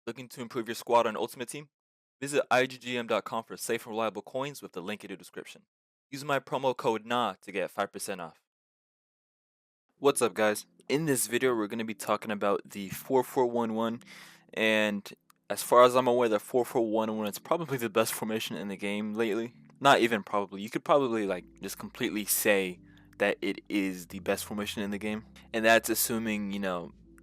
Looking to improve your squad on Ultimate Team? Visit IGGM.com for safe and reliable coins with the link in the description. Use my promo code NA to get 5% off. What's up, guys? In this video, we're going to be talking about the 4-4-1-1, and as far as I'm aware, the 4-4-1-1 is probably the best formation in the game lately. Not even probably. You could probably just completely say that it is the best formation in the game, and that's assuming,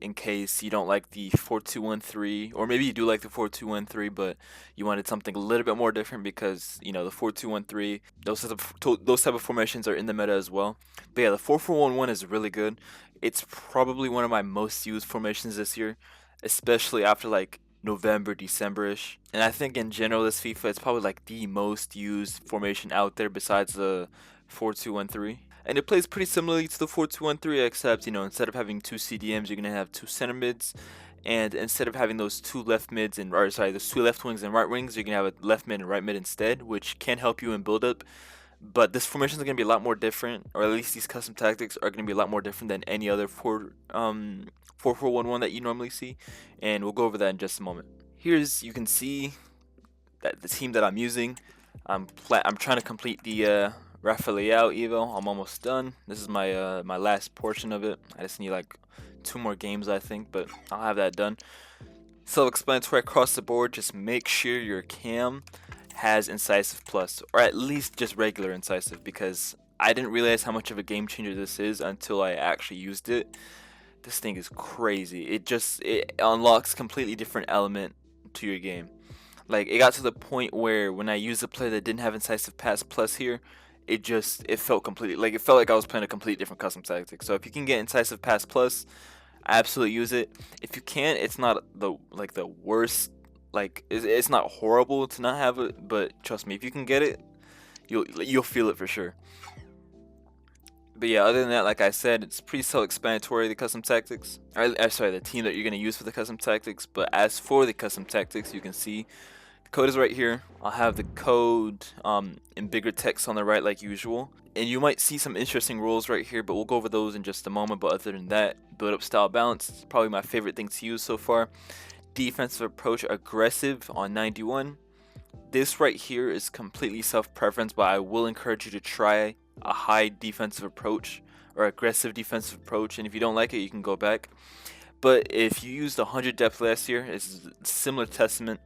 in case you don't like the 4-2-1-3, or maybe you do like the 4-2-1-3, but you wanted something a little bit more different because the 4-2-1-3, those type of formations are in the meta as well. But yeah, the 4-4-1-1 is really good. It's probably one of my most used formations this year, especially after November, December-ish. And I think in general this FIFA it's probably like the most used formation out there besides the 4-2-1-3. And it plays pretty similarly to the 4-2-1-3, except instead of having two CDMs, you're gonna have two center mids, and instead of having those two left mids and those two left wings and right wings, you're gonna have a left mid and right mid instead, which can help you in build up. But this formation is gonna be a lot more different, or at least these custom tactics are gonna be a lot more different than any other 4-4-1-1 that you normally see, and we'll go over that in just a moment. You can see that the team that I'm using. I'm trying to complete the Rafael Evo. I'm almost done. This is my my last portion of it. I just need like 2 more games, I think, but I'll have that done. Self-explanatory across the board. Just make sure your cam has incisive plus, or at least just regular incisive, because I didn't realize how much of a game changer this is until I actually used it. This thing is crazy. It unlocks completely different element to your game. Like, it got to the point where when I used a player that didn't have incisive pass plus here, it felt completely it felt like I was playing a completely different custom tactic. So if you can get incisive pass plus, absolutely use it. If you can't, it's not the worst. It's not horrible to not have it, but trust me, if you can get it, you'll feel it for sure. But yeah, other than that, like I said, it's pretty self-explanatory, the custom tactics. Sorry, the team that you're going to use for the custom tactics. But as for the custom tactics, you can see the code is right here. I'll have the code in bigger text on the right like usual. And you might see some interesting rules right here, but we'll go over those in just a moment. But other than that, build up style balance is probably my favorite thing to use so far. Defensive approach aggressive on 91. This right here is completely self-preference, but I will encourage you to try a high defensive approach or aggressive defensive approach, and if you don't like it, you can go back. But if you used 100 depth last year, it's a similar testament.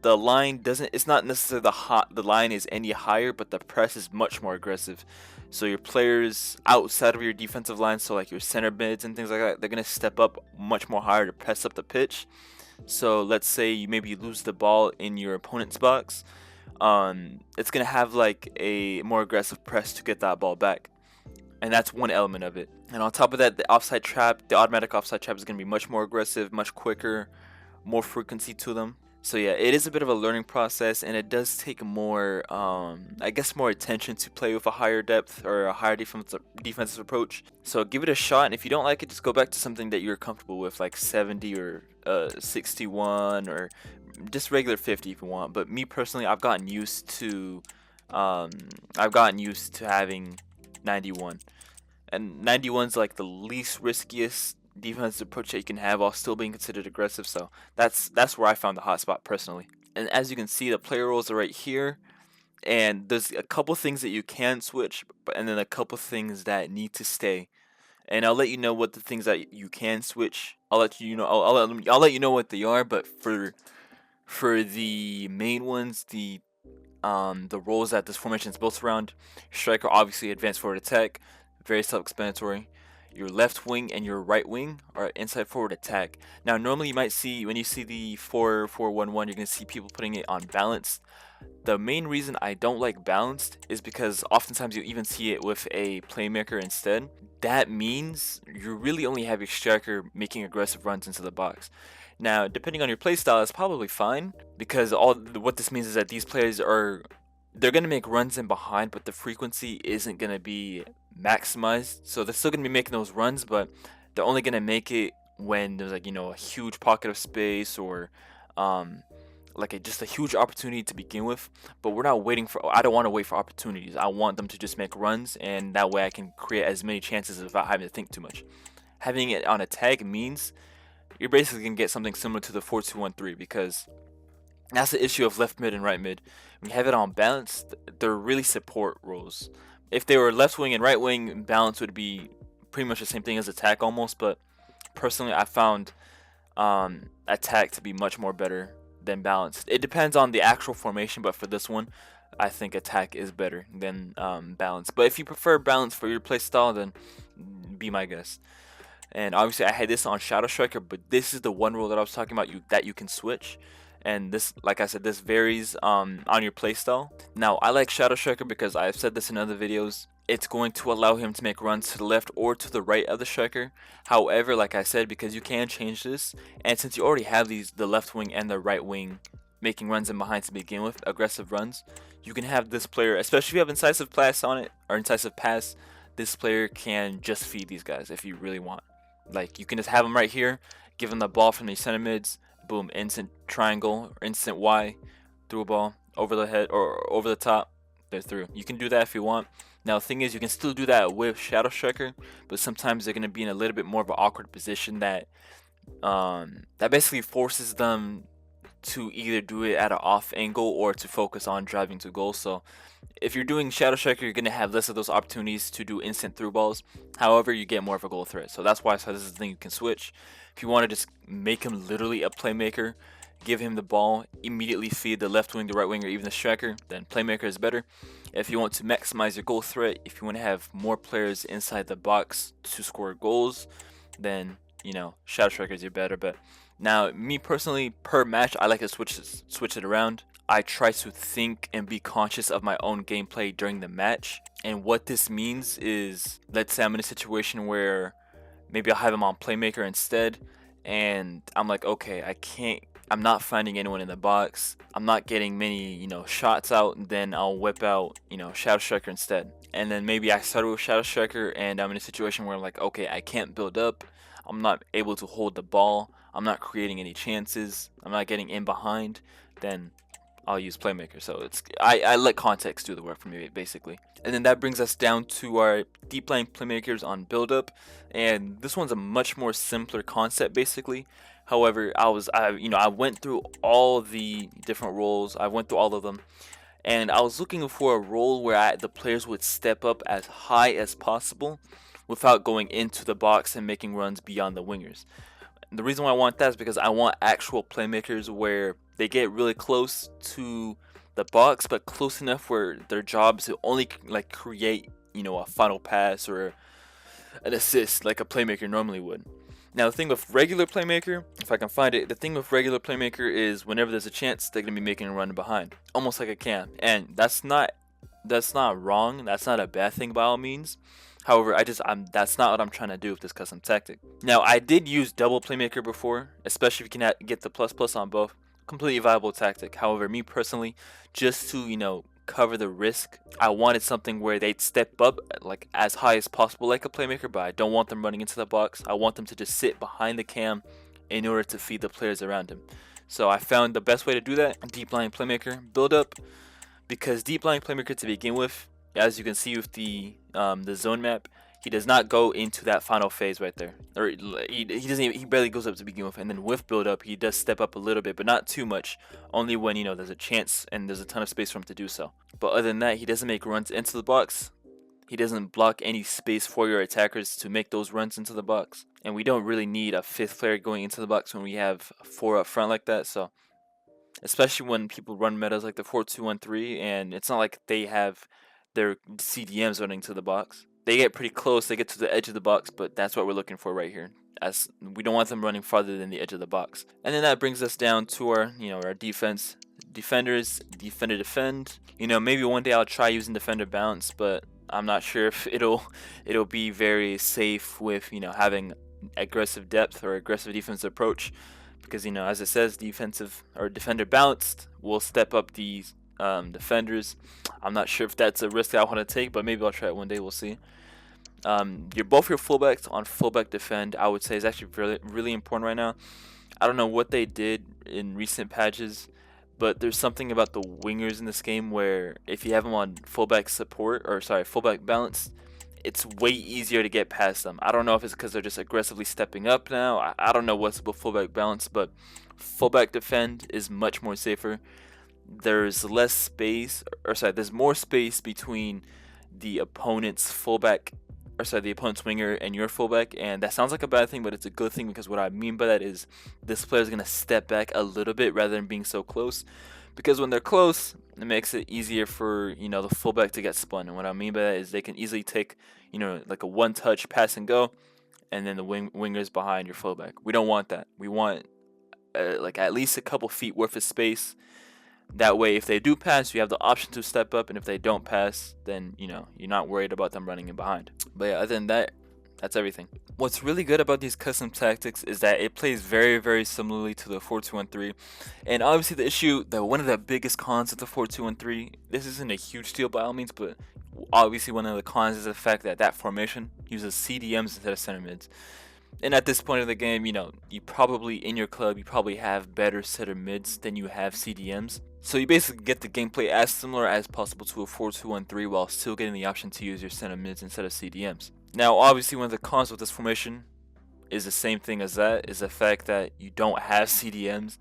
The line it's not necessarily the line is any higher, but the press is much more aggressive. So your players outside of your defensive line, so like your center mids and things like that, they're gonna step up much more higher to press up the pitch. So let's say you maybe lose the ball in your opponent's box, it's gonna have like a more aggressive press to get that ball back, and that's one element of it. And on top of that, the automatic offside trap is gonna be much more aggressive, much quicker, more frequency to them. So yeah, it is a bit of a learning process, and it does take more, I guess, more attention to play with a higher depth or a higher defensive approach. So give it a shot, and if you don't like it, just go back to something that you're comfortable with, like 70 or 61 or just regular 50 if you want. But me personally, I've gotten used to having 91, and 91's like the least riskiest defensive approach that you can have while still being considered aggressive. So that's where I found the hot spot personally. And as you can see, the player roles are right here, and there's a couple things that you can switch, and then a couple things that need to stay. And I'll let you know what the things that you can switch. I'll let you know. I'll let you know what they are. But for the main ones, the roles that this formation is built around, striker, obviously advanced forward attack, very self-explanatory. Your left wing and your right wing are inside forward attack. Now, normally you might see, when you see the 4-4-1-1, you're going to see people putting it on balanced. The main reason I don't like balanced is because oftentimes you even see it with a playmaker instead. That means you really only have your striker making aggressive runs into the box. Now, depending on your playstyle, it's probably fine, because what this means is that these players they're going to make runs in behind, but the frequency isn't going to be maximized. So they're still going to be making those runs, but they're only going to make it when there's a huge pocket of space, or just a huge opportunity to begin with. But I don't want to wait for opportunities. I want them to just make runs, and that way I can create as many chances without having to think too much. Having it on a tag means you're basically gonna get something similar to the 4-2-1-3, because that's the issue of left mid and right mid. When you have it on balance, they're really support roles. If they were left wing and right wing, balance would be pretty much the same thing as attack almost. But personally, I found attack to be much more better than balance. It depends on the actual formation, but for this one, I think attack is better than balance. But if you prefer balance for your playstyle, then be my guest. And obviously, I had this on Shadow Striker, but this is the one role that I was talking about that you can switch. And this, like I said, this varies on your playstyle. Now, I like Shadow Striker because I've said this in other videos. It's going to allow him to make runs to the left or to the right of the striker. However, like I said, because you can change this, and since you already have the left wing and the right wing making runs in behind to begin with, aggressive runs, you can have this player, especially if you have incisive pass on it, or incisive pass, this player can just feed these guys if you really want. Like, you can just have him right here, give him the ball from the center mids, boom, instant triangle or instant Y, through a ball over the head or over the top, they're through. You can do that if you want. Now, the thing is, you can still do that with Shadow Striker, but sometimes they're going to be in a little bit more of an awkward position that that basically forces them to either do it at an off angle or to focus on driving to goal. So if you're doing Shadow Striker, you're going to have less of those opportunities to do instant through balls. However, you get more of a goal threat. So that's why I said this is the thing you can switch. If you want to just make him literally a playmaker, give him the ball, immediately feed the left wing, the right wing, or even the striker, then playmaker is better. If you want to maximize your goal threat, if you want to have more players inside the box to score goals, then, you know, Shadow Striker is your better. But now, me personally, per match, I like to switch it around. I try to think and be conscious of my own gameplay during the match. And what this means is, let's say I'm in a situation where maybe I'll have him on playmaker instead, and I'm like, okay, I'm not finding anyone in the box. I'm not getting many, you know, shots out, and then I'll whip out, you know, Shadow Striker instead. And then maybe I started with Shadow Striker, and I'm in a situation where I'm like, okay, I can't build up. I'm not able to hold the ball. I'm not creating any chances. I'm not getting in behind. Then I'll use playmaker. So I let context do the work for me, basically. And then that brings us down to our deep line playmakers on build up, and this one's a much more simpler concept, basically. However, I went through all the different roles. I went through all of them, and I was looking for a role where the players would step up as high as possible without going into the box and making runs beyond the wingers. And the reason why I want that is because I want actual playmakers where they get really close to the box, but close enough where their job is to only like create, you know, a final pass or an assist like a playmaker normally would. Now, the thing with regular playmaker, if I can find it, the thing with regular playmaker is whenever there's a chance, they're gonna be making a run behind, almost like a cam, and that's not wrong. That's not a bad thing by all means. However, that's not what I'm trying to do with this custom tactic. Now, I did use double playmaker before, especially if you can get the plus on both. Completely viable tactic. However, me personally, just to, you know, cover the risk, I wanted something where they'd step up like as high as possible like a playmaker, but I don't want them running into the box. I want them to just sit behind the cam in order to feed the players around him. So I found the best way to do that, deep line playmaker build up, because deep line playmaker to begin with, as you can see with the zone map, he does not go into that final phase right there, or he barely goes up to begin with. And then with build up, he does step up a little bit, but not too much. Only when, you know, there's a chance and there's a ton of space for him to do so. But other than that, he doesn't make runs into the box. He doesn't block any space for your attackers to make those runs into the box. And we don't really need a fifth player going into the box when we have 4 up front like that. So, especially when people run metas like the 4-2-1-3, and it's not like they have their CDMs running to the box. They get pretty close, they get to the edge of the box, but that's what we're looking for right here, as we don't want them running farther than the edge of the box. And then that brings us down to our, you know, our defense. Defenders, defend. You know, maybe one day I'll try using defender bounce, but I'm not sure if it'll be very safe with, you know, having aggressive depth or aggressive defensive approach, because, you know, as it says, defensive or defender balanced will step up these defenders. I'm not sure if that's a risk that I want to take, but maybe I'll try it one day. We'll see. Both your fullbacks on fullback defend, I would say, is actually really important right now. I don't know what they did in recent patches, but there's something about the wingers in this game where if you have them on fullback support, or sorry, fullback balance, it's way easier to get past them. I don't know if it's because they're just aggressively stepping up now. I don't know what's with fullback balance, but fullback defend is much more safer. There's less space, or sorry, there's more space between the opponent's the opponent's winger and your fullback, and that sounds like a bad thing, but it's a good thing, because what I mean by that is this player is going to step back a little bit rather than being so close, because when they're close, it makes it easier for the fullback to get spun. And what I mean by that is they can easily take like a one-touch pass and go, and then the winger's behind your fullback. We don't want that. We want like at least a couple feet worth of space. That way, if they do pass, you have the option to step up, and if they don't pass, then you're not worried about them running in behind. But yeah, other than that, that's everything. What's really good about these custom tactics is that it plays very, very similarly to the 4-2-1-3. And obviously the issue, one of the biggest cons of the 4-2-1-3, this isn't a huge deal by all means, but obviously one of the cons is the fact that that formation uses CDMs instead of center mids. And at this point of the game, you probably, in your club, you probably have better center mids than you have CDMs. So you basically get the gameplay as similar as possible to a 4-2-1-3 while still getting the option to use your center mids instead of CDMs. Now, obviously, one of the cons with this formation is the same thing as that, is the fact that you don't have CDMs.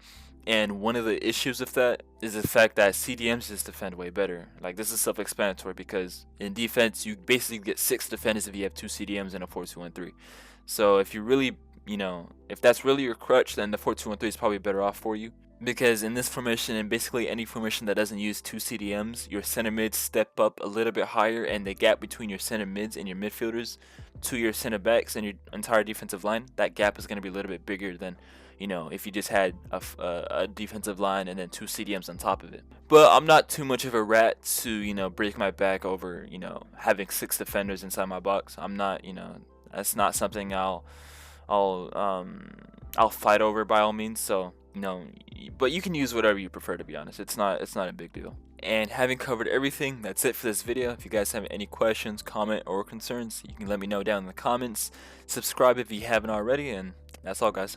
And one of the issues with that is the fact that CDMs just defend way better. Like, this is self-explanatory, because in defense, you basically get 6 defenders if you have 2 CDMs in a 4-2-1-3. So if you really, if that's really your crutch, then the 4-2-1-3 is probably better off for you. Because in this formation, and basically any formation that doesn't use 2 CDMs, your center mids step up a little bit higher, and the gap between your center mids and your midfielders to your center backs and your entire defensive line, that gap is going to be a little bit bigger than, if you just had a defensive line and then 2 CDMs on top of it. But I'm not too much of a rat to, break my back over, having 6 defenders inside my box. I'm not, that's not something I'll fight over by all means. So but you can use whatever you prefer, to be honest. It's not a big deal. And having covered everything, that's it for this video. If you guys have any questions, comment, or concerns, you can let me know down in the comments. Subscribe if you haven't already, and that's all, guys.